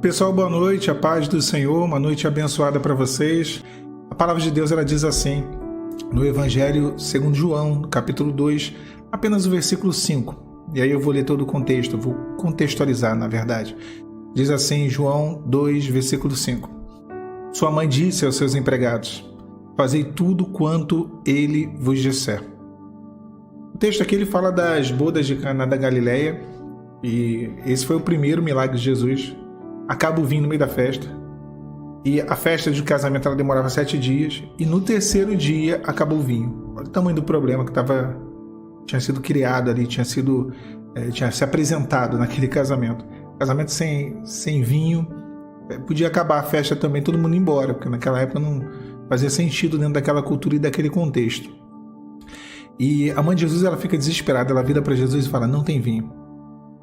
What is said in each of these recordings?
Pessoal, boa noite, a paz do Senhor, uma noite abençoada para vocês. A palavra de Deus ela diz assim, no Evangelho segundo João, no capítulo 2, apenas o versículo 5. E aí eu vou ler todo o contexto, vou contextualizar, na verdade. Diz assim, João 2, versículo 5. Sua mãe disse aos seus empregados, fazei tudo quanto ele vos disser. O texto aqui ele fala das bodas de Caná da Galileia, e esse foi o primeiro milagre de Jesus. Acaba o vinho no meio da festa. E a festa de casamento ela demorava 7 dias. E no terceiro dia acabou o vinho. Olha o tamanho do problema que tinha sido criado ali, tinha se apresentado naquele casamento. Casamento sem vinho, podia acabar a festa também, todo mundo ir embora, porque naquela época não fazia sentido dentro daquela cultura e daquele contexto. E a mãe de Jesus ela fica desesperada, ela vira para Jesus e fala, não tem vinho.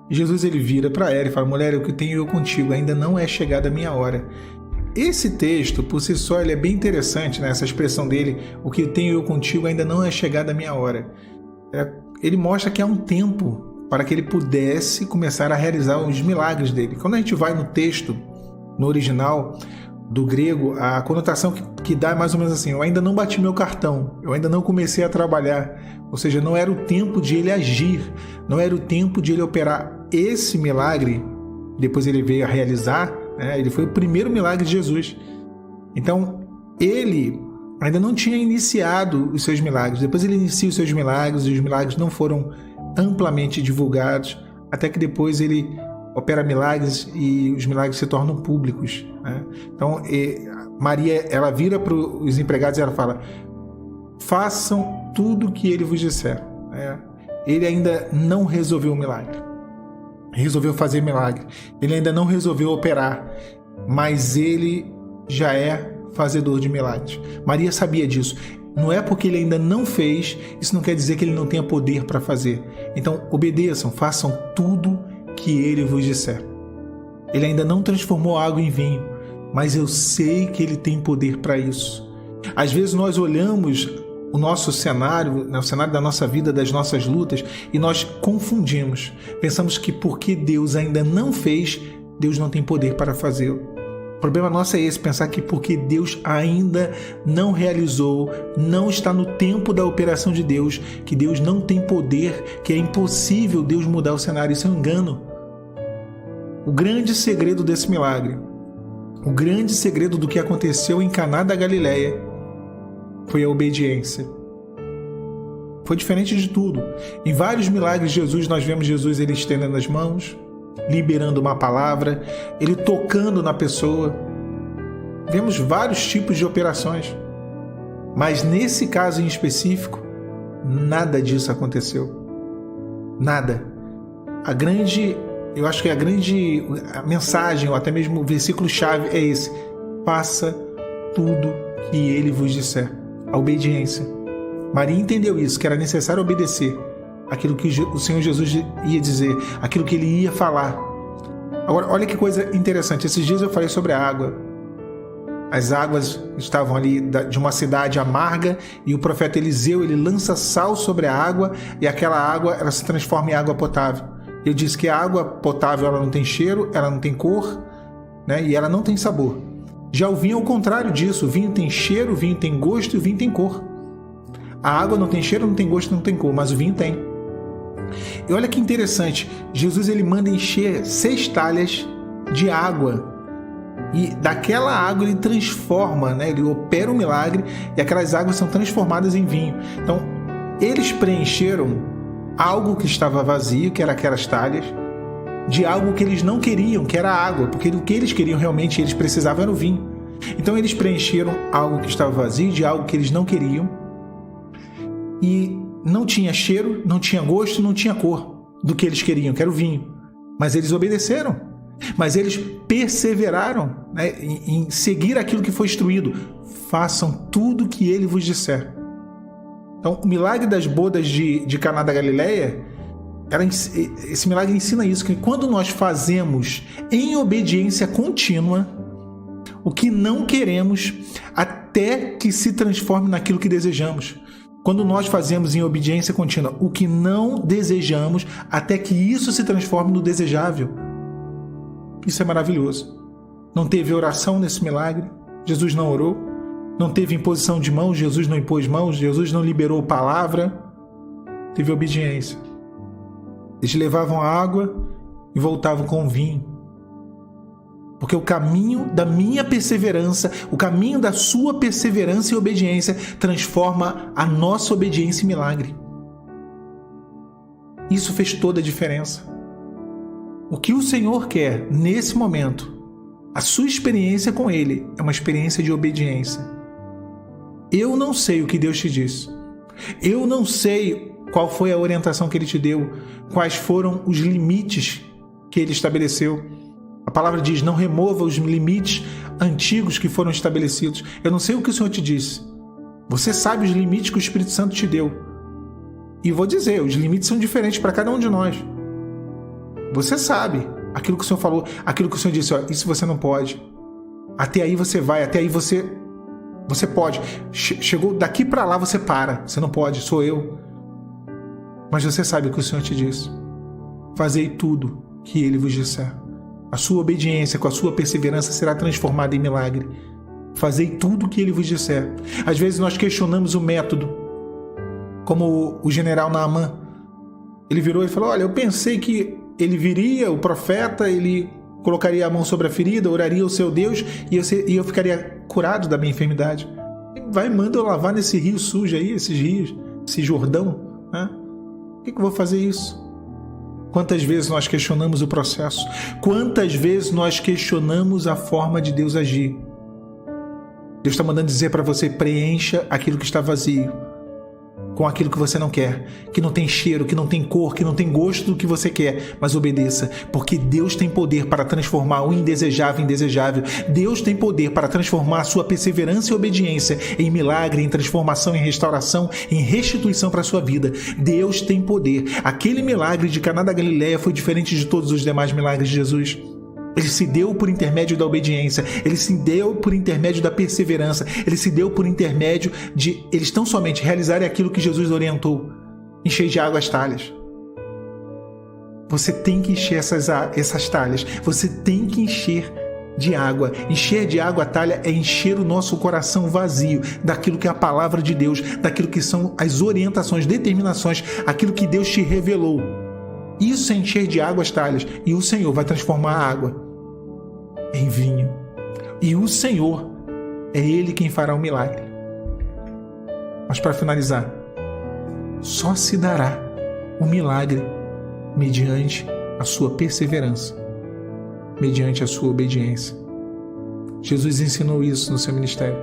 E Jesus ele vira para ela e fala, mulher, o que tenho eu contigo, ainda não é chegada a minha hora. Esse texto, por si só, ele é bem interessante, né? Essa expressão dele, o que tenho eu contigo, ainda não é chegada a minha hora. Ele mostra que há um tempo para que ele pudesse começar a realizar os milagres dele. Quando a gente vai no texto, no original do grego, a conotação que dá é mais ou menos assim, eu ainda não bati meu cartão, eu ainda não comecei a trabalhar, ou seja, não era o tempo de ele agir, não era o tempo de ele operar esse milagre, depois ele veio a realizar, né? Ele foi o primeiro milagre de Jesus. Então, ele ainda não tinha iniciado os seus milagres, depois ele inicia os seus milagres, e os milagres não foram amplamente divulgados, até que depois ele opera milagres e os milagres se tornam públicos, né? Então, Maria, ela vira para os empregados e ela fala, façam tudo o que ele vos disser. Ele ainda não resolveu o milagre, resolveu fazer milagre, ele ainda não resolveu operar, mas ele já é fazedor de milagres. Maria sabia disso. Não é porque ele ainda não fez, isso não quer dizer que ele não tenha poder para fazer. Então, obedeçam, façam tudo que ele vos disser. Ele ainda não transformou água em vinho, mas eu sei que ele tem poder para isso. Às vezes nós olhamos o nosso cenário, o cenário da nossa vida, das nossas lutas, e nós confundimos. Pensamos que porque Deus ainda não fez, Deus não tem poder para fazê-lo. O problema nosso é esse, pensar que porque Deus ainda não realizou, não está no tempo da operação de Deus, que Deus não tem poder, que é impossível Deus mudar o cenário. Isso é um engano. O grande segredo desse milagre, o grande segredo do que aconteceu em Caná da Galileia, foi a obediência. Foi diferente de tudo. Em vários milagres de Jesus, nós vemos Jesus ele estendendo as mãos, liberando uma palavra, ele tocando na pessoa. Vemos vários tipos de operações. Mas nesse caso em específico, nada disso aconteceu. Nada. Eu acho que a mensagem, ou até mesmo o versículo-chave é esse. Faça tudo que ele vos disser. A obediência. Maria entendeu isso, que era necessário obedecer aquilo que o Senhor Jesus ia dizer, aquilo que ele ia falar. Agora, olha que coisa interessante. Esses dias eu falei sobre a água. As águas estavam ali de uma cidade amarga e o profeta Eliseu, ele lança sal sobre a água e aquela água, ela se transforma em água potável. Ele diz que a água potável, ela não tem cheiro, ela não tem cor, né? E ela não tem sabor. Já o vinho é o contrário disso. O vinho tem cheiro, o vinho tem gosto e o vinho tem cor. A água não tem cheiro, não tem gosto, não tem cor, mas o vinho tem. E olha que interessante, Jesus ele manda encher 6 talhas de água e daquela água ele transforma, né? Ele opera um milagre e aquelas águas são transformadas em vinho. Então, eles preencheram algo que estava vazio, que era aquelas talhas, de algo que eles não queriam, que era a água, porque o que eles queriam realmente, eles precisavam era o vinho. Então, eles preencheram algo que estava vazio, de algo que eles não queriam, e não tinha cheiro, não tinha gosto, não tinha cor do que eles queriam, que era o vinho. Mas eles obedeceram. Mas eles perseveraram, né, em seguir aquilo que foi instruído. Façam tudo o que ele vos disser. Então, o milagre das bodas de Caná da Galileia, esse milagre ensina isso, que quando nós fazemos em obediência contínua o que não queremos, até que se transforme naquilo que desejamos. Quando nós fazemos em obediência contínua o que não desejamos, até que isso se transforme no desejável. Isso é maravilhoso. Não teve oração nesse milagre, Jesus não orou. Não teve imposição de mãos, Jesus não impôs mãos, Jesus não liberou palavra. Teve obediência. Eles levavam a água e voltavam com o vinho. Porque o caminho da minha perseverança, o caminho da sua perseverança e obediência transforma a nossa obediência em milagre. Isso fez toda a diferença. O que o Senhor quer nesse momento, a sua experiência com Ele é uma experiência de obediência. Eu não sei o que Deus te disse. Eu não sei qual foi a orientação que Ele te deu, quais foram os limites que Ele estabeleceu. A palavra diz, não remova os limites antigos que foram estabelecidos. Eu não sei o que o Senhor te disse. Você sabe os limites que o Espírito Santo te deu. E vou dizer, os limites são diferentes para cada um de nós. Você sabe aquilo que o Senhor falou, aquilo que o Senhor disse, ó, isso você não pode. Até aí você vai, até aí você pode. Chegou daqui para lá, você para. Você não pode, sou eu. Mas você sabe o que o Senhor te disse. Fazei tudo que Ele vos disser. A sua obediência com a sua perseverança será transformada em milagre. Fazei tudo o que Ele vos disser. Às vezes nós questionamos o método. Como o general Naamã. Ele virou e falou, olha, eu pensei que ele viria, o profeta, ele colocaria a mão sobre a ferida, oraria ao seu Deus e eu ficaria curado da minha enfermidade. Vai, manda eu lavar nesse rio sujo aí, esses rios, esse Jordão. Né? Por que eu vou fazer isso? Quantas vezes nós questionamos o processo? Quantas vezes nós questionamos a forma de Deus agir? Deus está mandando dizer para você, preencha aquilo que está vazio com aquilo que você não quer, que não tem cheiro, que não tem cor, que não tem gosto do que você quer, mas obedeça, porque Deus tem poder para transformar o indesejável em desejável. Deus tem poder para transformar a sua perseverança e obediência em milagre, em transformação, em restauração, em restituição para a sua vida. Deus tem poder. Aquele milagre de Caná da Galileia foi diferente de todos os demais milagres de Jesus. Ele se deu por intermédio da obediência, ele se deu por intermédio da perseverança, ele se deu por intermédio de eles tão somente realizarem aquilo que Jesus orientou, encher de água as talhas. Você tem que encher essas talhas, você tem que encher de água. Encher de água a talha é encher o nosso coração vazio daquilo que é a palavra de Deus, daquilo que são as orientações, determinações, aquilo que Deus te revelou. Isso é encher de água as talhas. E o Senhor vai transformar a água em vinho. E o Senhor é Ele quem fará o milagre. Mas para finalizar, só se dará o milagre mediante a sua perseverança, mediante a sua obediência. Jesus ensinou isso no seu ministério.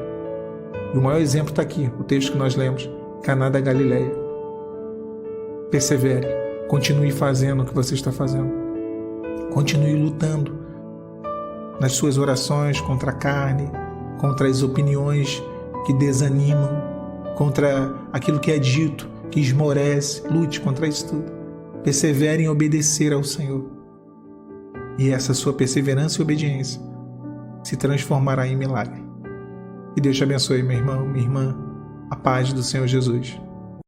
E o maior exemplo está aqui, o texto que nós lemos, Caná da Galileia. Persevere. Continue fazendo o que você está fazendo. Continue lutando nas suas orações contra a carne, contra as opiniões que desanimam, contra aquilo que é dito, que esmorece. Lute contra isso tudo. Persevere em obedecer ao Senhor. E essa sua perseverança e obediência se transformará em milagre. Que Deus te abençoe, meu irmão, minha irmã. A paz do Senhor Jesus.